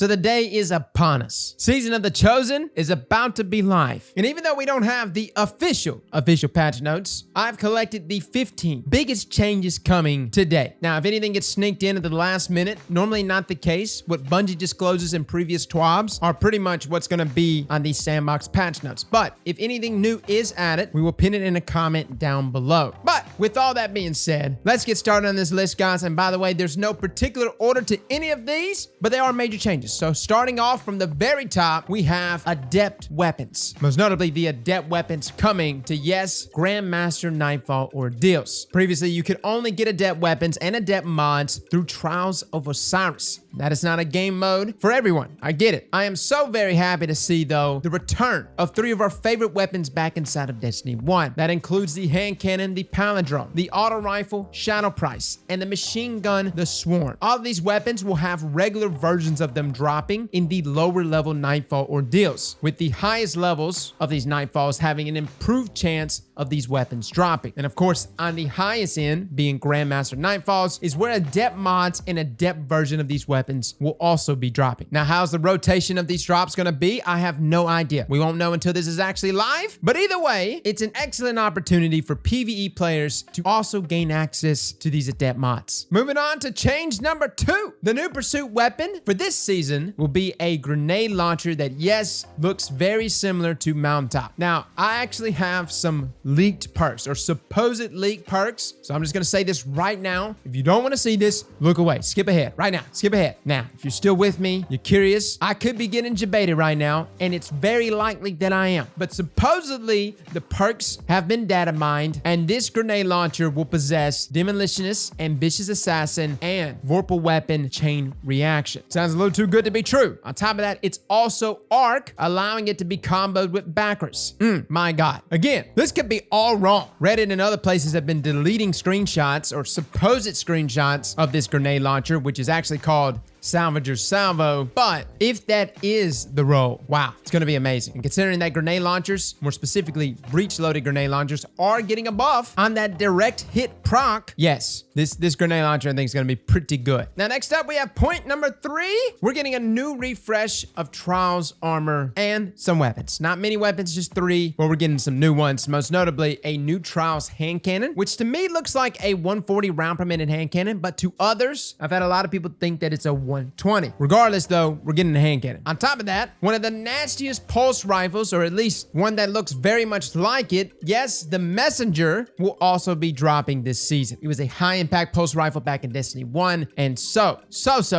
So the day is upon us. Season of the Chosen is about to be live. And even though we don't have the official patch notes, I've collected the 15 biggest changes coming today. Now, if anything gets sneaked in at the last minute, normally not the case. What Bungie discloses in previous TWABs are pretty much what's going to be on these sandbox patch notes. But if anything new is added, we will pin it in a comment down below. But with all that being said, let's get started on this list, guys. And by the way, there's no particular order to any of these, but they are major changes. So starting off from the very top, we have Adept Weapons. Most notably, the Adept Weapons coming to, yes, Grandmaster Nightfall Ordeals. Previously, you could only get Adept Weapons and Adept mods through Trials of Osiris. That is not a game mode for everyone. I get it. I am so very happy to see, though, the return of 3 of our favorite weapons back inside of Destiny 1. That includes the hand cannon, the palindrome, the auto rifle, Shadow Price, and the machine gun, the Swarm. All of these weapons will have regular versions of them dropping in the lower level Nightfall Ordeals, with the highest levels of these Nightfalls having an improved chance of these weapons dropping. And of course, on the highest end, being Grandmaster Nightfalls, is where Adept mods and Adept version of these weapons will also be dropping. Now, how's the rotation of these drops gonna be? I have no idea. We won't know until this is actually live, but either way, it's an excellent opportunity for PvE players to also gain access to these Adept mods. Moving on to change number 2. The new pursuit weapon for this season will be a grenade launcher that, yes, looks very similar to Mountaintop. Now, I actually have some leaked perks, or supposed leaked perks, so I'm just gonna say this right now. If you don't want to see this, look away. Skip ahead right now. Skip ahead. Now, if you're still with me, you're curious, I could be getting debated right now, and it's very likely that I am. But supposedly, the perks have been data mined, and this grenade launcher will possess Demolitionist, Ambitious Assassin, and Vorpal Weapon Chain Reaction. Sounds a little too good to be true. On top of that, it's also Arc, allowing it to be comboed with backers. My God. Again, this could be all wrong. Reddit and other places have been deleting screenshots or supposed screenshots of this grenade launcher, which is actually called Salvager's Salvo. But if that is the role, wow, it's gonna be amazing. And considering that grenade launchers, more specifically breach-loaded grenade launchers, are getting a buff on that direct hit proc, yes, this grenade launcher I think is gonna be pretty good. Now, next up, we have point number 3. We're getting a new refresh of Trials armor and some weapons. Not many weapons, just 3, but we're getting some new ones. Most notably, a new Trials hand cannon, which to me looks like a 140 round per minute hand cannon, but to others, I've had a lot of people think that it's a 120. Regardless, though, we're getting a hand cannon. On top of that, one of the nastiest pulse rifles, or at least one that looks very much like it, yes, the Messenger, will also be dropping this season. It was a high impact pulse rifle back in Destiny 1, and so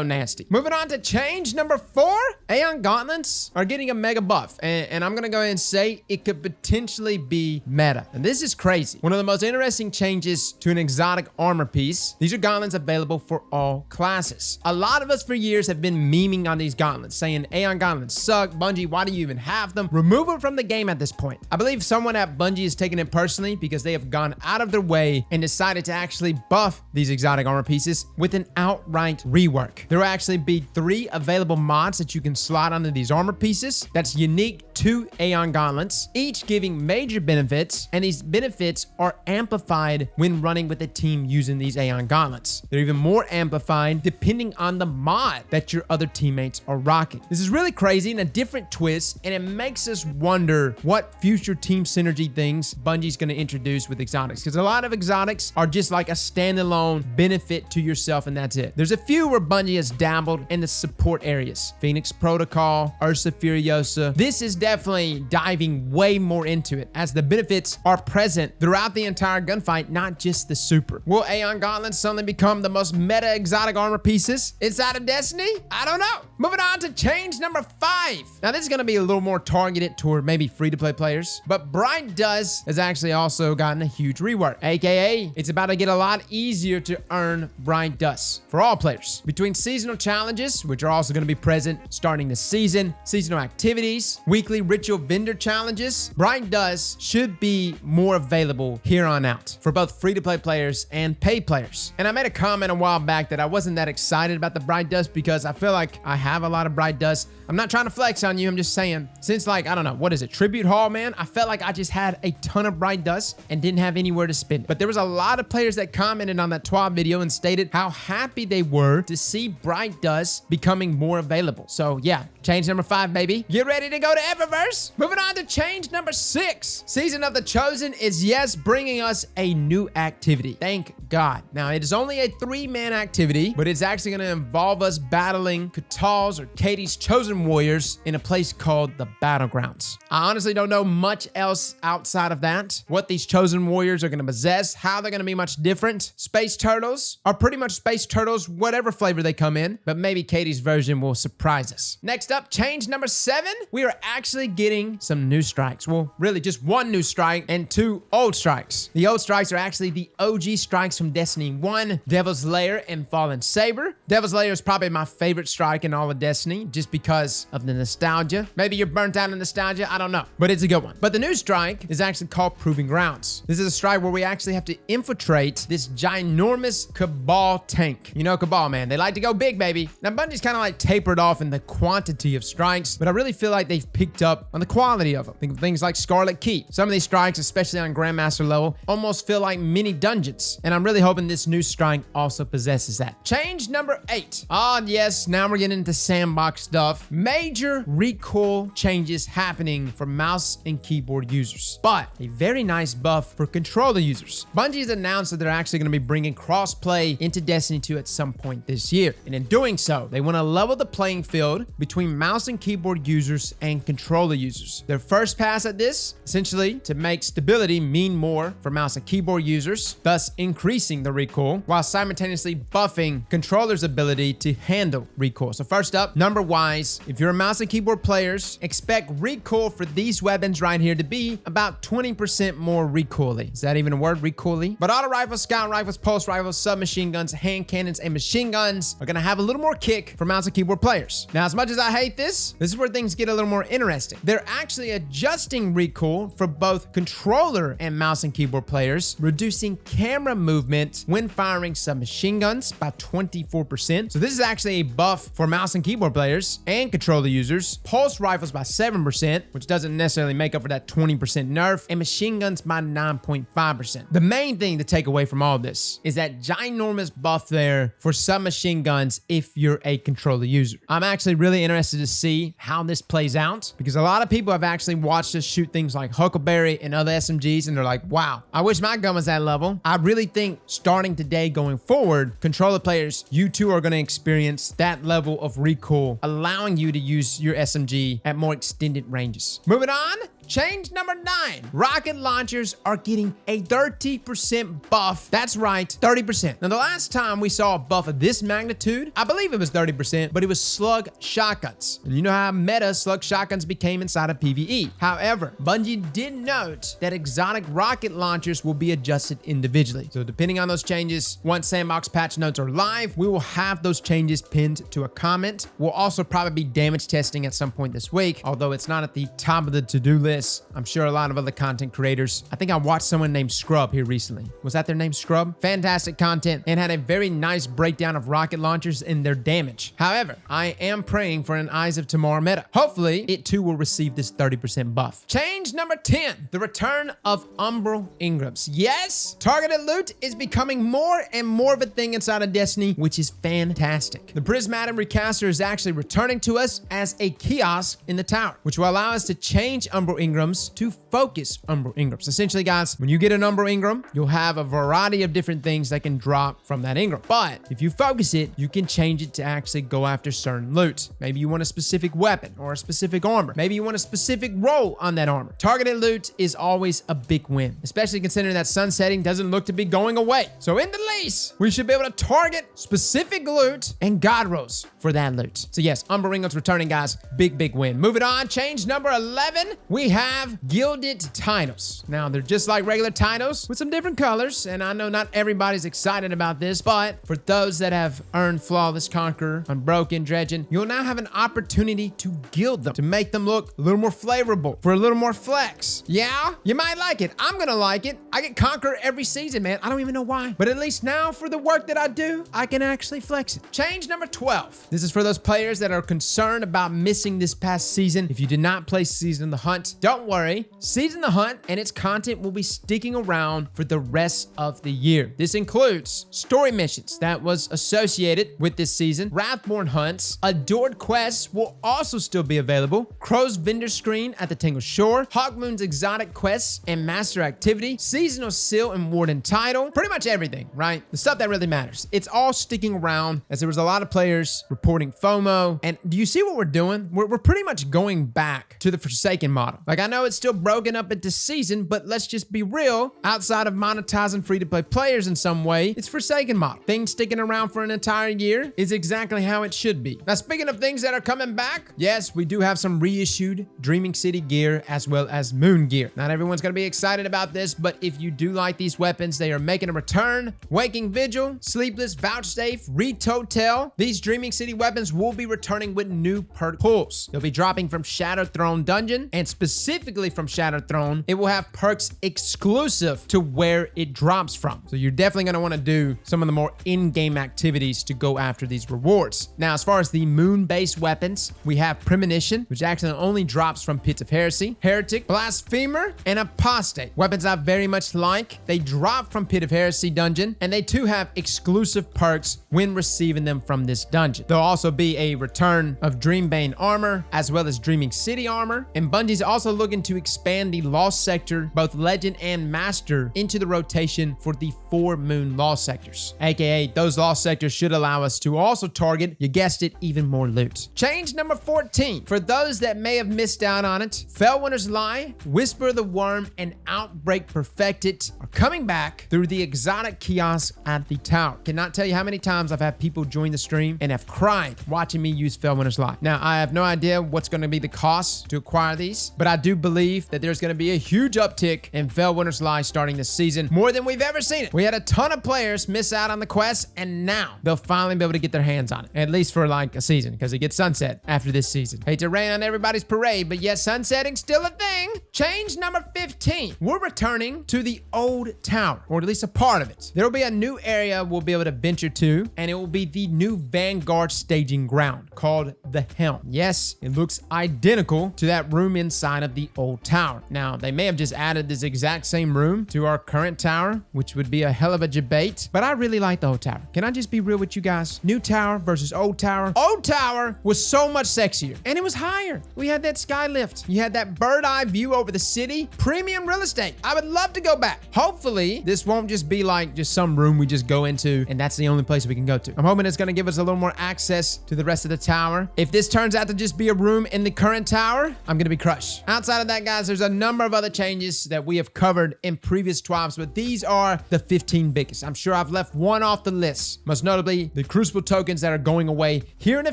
nasty. Moving on to change number 4, Aeon Gauntlets are getting a mega buff, and I'm gonna go ahead and say it could potentially be meta. And this is crazy. One of the most interesting changes to an exotic armor piece. These are gauntlets available for all classes. A lot of us for years have been memeing on these gauntlets, saying Aeon Gauntlets suck. Bungie, why do you even have them? Remove them from the game at this point. I believe someone at Bungie is taking it personally because they have gone out of their way and decided to actually buff these exotic armor pieces with an outright rework. There will actually be 3 available mods that you can slot onto these armor pieces that's unique to Aeon Gauntlets, each giving major benefits, and these benefits are amplified when running with a team using these Aeon Gauntlets. They're even more amplified depending on the mod that your other teammates are rocking. This is really crazy and a different twist, and it makes us wonder what future team synergy things Bungie's going to introduce with exotics, because a lot of exotics are just like a standalone benefit to yourself, and that's it. There's a few where Bungie has dabbled in the support areas. Phoenix Protocol, Ursa Furiosa. This is definitely diving way more into it, as the benefits are present throughout the entire gunfight, not just the super. Will Aeon Gauntlets suddenly become the most meta exotic armor pieces inside of Destiny? I don't know. Moving on to change number 5. Now, this is going to be a little more targeted toward maybe free-to-play players, but Bright Dust has actually also gotten a huge rework, aka it's about to get a lot easier to earn Bright Dust for all players. Between seasonal challenges, which are also going to be present starting this season, seasonal activities, weekly ritual vendor challenges, Bright Dust should be more available here on out for both free-to-play players and paid players. And I made a comment a while back that I wasn't that excited about the Bright dust because I feel like I have a lot of bright dust. I'm not trying to flex on you. I'm just saying, since like, I don't know, what is it, Tribute Hall, man? I felt like I just had a ton of bright dust and didn't have anywhere to spend it. But there was a lot of players that commented on that TWAB video and stated how happy they were to see bright dust becoming more available. So yeah, change number 5, baby. Get ready to go to Eververse. Moving on to change number 6. Season of the Chosen is, yes, bringing us a new activity. Thank God. Now, it is only a 3-man activity, but it's actually going to involve us battling Katal's or Katie's Chosen Warriors in a place called the Battlegrounds. I honestly don't know much else outside of that. What these Chosen Warriors are going to possess, how they're going to be much different. Space Turtles are pretty much Space Turtles, whatever flavor they come in, but maybe Katie's version will surprise us. Next up, change number 7. We are actually getting some new strikes. Well, really just 1 new strike and 2 old strikes. The old strikes are actually the OG strikes from Destiny 1, Devil's Lair and Fallen Saber. Devil's Lair is probably my favorite strike in all of Destiny just because of the nostalgia. Maybe you're burnt out of nostalgia, I don't know, but it's a good one. But the new strike is actually called Proving Grounds. This is a strike where we actually have to infiltrate this ginormous Cabal tank. You know Cabal, man, they like to go big, baby. Now Bungie's kind of like tapered off in the quantity of strikes, but I really feel like they've picked up on the quality of them. Think of things like Scarlet Key. Some of these strikes, especially on Grandmaster level, almost feel like mini dungeons, and I'm really hoping this new strike also possesses that. Change number 8. Yes, now we're getting into sandbox stuff. Major recoil changes happening for mouse and keyboard users, but a very nice buff for controller users. Bungie's announced that they're actually going to be bringing crossplay into Destiny 2 at some point this year, and in doing so, they want to level the playing field between mouse and keyboard users and controller users. Their first pass at this, essentially to make stability mean more for mouse and keyboard users, thus increasing the recoil, while simultaneously buffing controllers' ability to handle recoil. So first up, number-wise, if you're a mouse and keyboard players, expect recoil for these weapons right here to be about 20% more recoily. Is that even a word, recoily? But auto rifles, scout rifles, pulse rifles, submachine guns, hand cannons, and machine guns are gonna have a little more kick for mouse and keyboard players. Now, as much as I hate this is where things get a little more interesting. They're actually adjusting recoil for both controller and mouse and keyboard players, reducing camera movement when firing submachine guns by 24%. So this is actually a buff for mouse and keyboard players and controller users. Pulse rifles by 7%, which doesn't necessarily make up for that 20% nerf, and machine guns by 9.5%. The main thing to take away from all this is that ginormous buff there for submachine guns if you're a controller user. I'm actually really interested to see how this plays out because a lot of people have actually watched us shoot things like Huckleberry and other SMGs and they're like, wow, I wish my gun was that level. I really think starting today going forward, controller players, you too are going to experience that level of recoil, allowing you to use your SMG at more extended ranges. Moving on. Change number 9. Rocket launchers are getting a 30% buff. That's right, 30%. Now, the last time we saw a buff of this magnitude, I believe it was 30%, but it was slug shotguns. And you know how meta slug shotguns became inside of PvE. However, Bungie did note that exotic rocket launchers will be adjusted individually. So depending on those changes, once sandbox patch notes are live, we will have those changes pinned to a comment. We'll also probably be damage testing at some point this week, although it's not at the top of the to-do list. I'm sure a lot of other content creators. I think I watched someone named Scrub here recently. Was that their name, Scrub? Fantastic content and had a very nice breakdown of rocket launchers and their damage. However, I am praying for an Eyes of Tomorrow meta. Hopefully, it too will receive this 30% buff. Change number 10, the return of Umbral Ingrams. Yes, targeted loot is becoming more and more of a thing inside of Destiny, which is fantastic. The Prismatic Recaster is actually returning to us as a kiosk in the tower, which will allow us to change Umbral Ingrams to focus Umbral Ingrams. Essentially, guys, when you get an Umbral Ingram, you'll have a variety of different things that can drop from that Ingram. But if you focus it, you can change it to actually go after certain loot. Maybe you want a specific weapon or a specific armor. Maybe you want a specific role on that armor. Targeted loot is always a big win, especially considering that sunsetting doesn't look to be going away. So in the least, we should be able to target specific loot and god rolls for that loot. So yes, Umbral Ingrams returning, guys. Big win. Moving on, change number 11. We have gilded titles. Now, they're just like regular titles with some different colors, and I know not everybody's excited about this, but for those that have earned Flawless Conqueror, Unbroken, Dredgen, you'll now have an opportunity to gild them, to make them look a little more flavorful, for a little more flex. Yeah, you might like it. I'm gonna like it. I get Conqueror every season, man. I don't even know why, but at least now for the work that I do, I can actually flex it. Change number 12. This is for those players that are concerned about missing this past season. If you did not play Season the Hunt, don't worry. Season the Hunt and its content will be sticking around for the rest of the year. This includes story missions that was associated with this season, Wrathborn hunts, Adored quests will also still be available, Crow's vendor screen at the Tangle Shore, Hawkmoon's exotic quests and master activity, seasonal seal and warden title, pretty much everything, right? The stuff that really matters. It's all sticking around as there was a lot of players reporting FOMO. And do you see what we're doing? We're pretty much going back to the Forsaken model. Like, I know it's still broken up into season, but let's just be real. Outside of monetizing free-to-play players in some way, it's Forsaken model. Things sticking around for an entire year is exactly how it should be. Now, speaking of things that are coming back, yes, we do have some reissued Dreaming City gear as well as Moon gear. Not everyone's gonna be excited about this, but if you do like these weapons, they are making a return. Waking Vigil, Sleepless, Vouchsafe, Retotel. These Dreaming City weapons will be returning with new perk pulls. They'll be dropping from Shadow Throne Dungeon, and specifically from Shadow Throne, it will have perks exclusive to where it drops from. So you're definitely gonna wanna do some of the more in-game activities to go after these rewards. Now, as far as the Moon-based weapons, we have Premonition, which actually only drops from Pits of Heresy, Heretic, Blasphemer, and Apostate. Weapons I very much like. They drop from Pit of Heresy dungeon, and they too have exclusive perks when receiving them from this dungeon. There'll also be a return of Dreambane armor, as well as Dreaming City armor, and Bungie's also looking to expand the Lost Sector, both Legend and Master, into the rotation for the 4 Moon Lost Sectors. AKA, those Lost Sectors should allow us to also target, you guessed it, even more loot. Change number 14. For those that may have missed out on it, Fellwinter's Lie, Whisper of the Worm, and Outbreak Perfected are coming back through the exotic kiosk at the tower. Cannot tell you how many times I've had people join the stream and have cried watching me use Fellwinter's Lie. Now, I have no idea what's going to be the cost to acquire these, but I do believe that there's going to be a huge uptick in Fellwinter's Lie starting this season, more than we've ever seen it. We had a ton of players miss out on the quest, and now they'll finally be able to get their hands on it, at least for like a season, because it gets sunset after this season. Hate to rain on everybody's parade, but yes, sunsetting's still a thing. Change number 15. We're returning to the old tower, or at least a part of it. There will be a new area we'll be able to venture to, and it will be the new Vanguard staging ground called the Helm. Yes, it looks identical to that room inside of the old tower. Now, they may have just added this exact same room to our current tower, which would be a hell of a debate, but I really like the old tower. Can I just be real with you guys? New tower versus old tower. Old tower was so much sexier, and it was higher. We had that sky lift. You had that bird eye view over the city. Premium real estate. I would love to go back. Hopefully, this won't just be like just some room we just go into, and that's the only place we can go to. I'm hoping it's gonna give us a little more access to the rest of the tower. If this turns out to just be a room in the current tower, I'm gonna be crushed. Outside of that, guys, there's a number of other changes that we have covered in previous TWABs, but these are the 15 biggest. I'm sure I've left one off the list. Most notably, the Crucible tokens that are going away here in a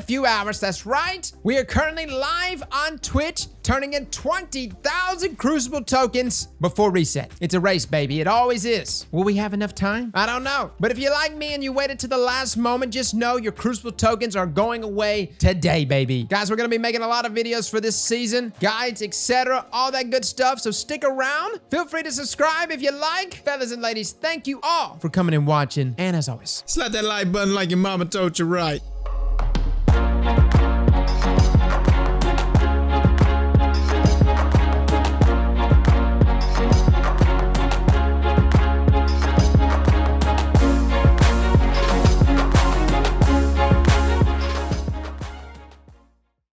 few hours. That's right. We are currently live on Twitch, turning in 20,000 Crucible tokens before reset. It's a race, baby. It always is. Will we have enough time? I don't know. But if you're like me and you waited to the last moment, just know your Crucible tokens are going away today, baby. Guys, we're going to be making a lot of videos for this season, guides, etc., all that good stuff. So stick around. Feel free to subscribe if you like. Fellas and ladies, thank you all for coming and watching. And as always, slap that like button like your mama told you right.